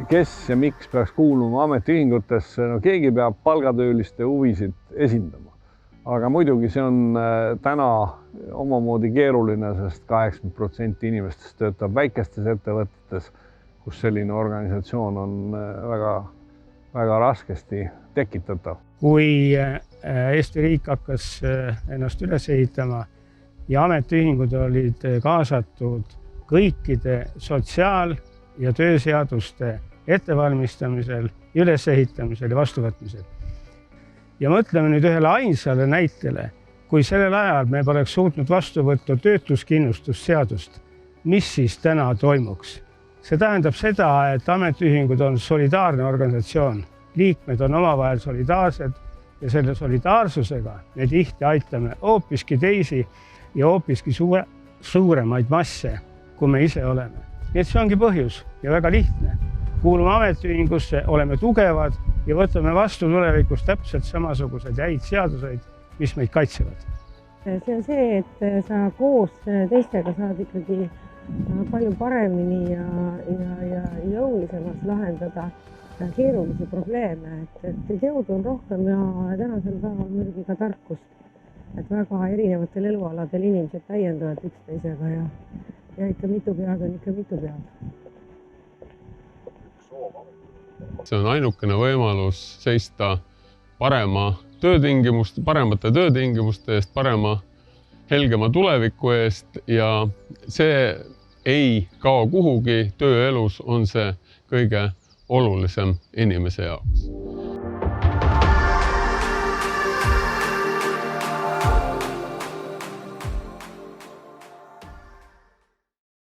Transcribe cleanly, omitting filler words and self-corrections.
kes ja miks peaks kuuluma ametiühingutesse, no keegi peab palgatööliste huvisid esindama. Aga muidugi see on täna omamoodi keeruline, sest 80% inimestest töötab väikestes ettevõtetes, kus selline organisatsioon on väga raskesti tekitatav. Kui Eesti riik hakkas ennast üles ehitama ja ametiühingud olid kaasatud kõikide sotsiaal- ja tööseaduste ettevalmistamisel, ülesehitamisel ja vastuvõtmisel. Ja mõtleme nüüd ühele ainsale näitele, kui sellel ajal me poleks suutnud vastu võtta töötuskindlustusseadust, mis siis täna toimuks? See tähendab seda, et ametiühingud on solidaarne organisatsioon, liikmed on omavahel solidaarsed ja selle solidaarsusega me tihti aitame hoopiski teisi ja hoopiski suuremaid masse, kui me ise oleme. Nii et see ongi põhjus ja väga lihtne. Kuulume ametiühingusse, oleme tugevad ja võtame vastu tulevikus täpselt samasuguseid häid seaduseid, mis meid kaitsevad. See on see, et sa koos teistega saad ikkagi palju paremini ja jõulisemalt lahendada keerulisi probleeme. Et jõudu on rohkem ja tänasel päeval muidugi ka tarkust. Et väga erinevatel elualadel inimesed täiendavad üksteisega ja ikka mitu pead on ikka mitu pead. See on ainukene võimalus seista paremate töötingimuste eest, parema, helgema tuleviku eest ja see ei kao kuhugi. Tööelus on see kõige olulisem inimese jaoks.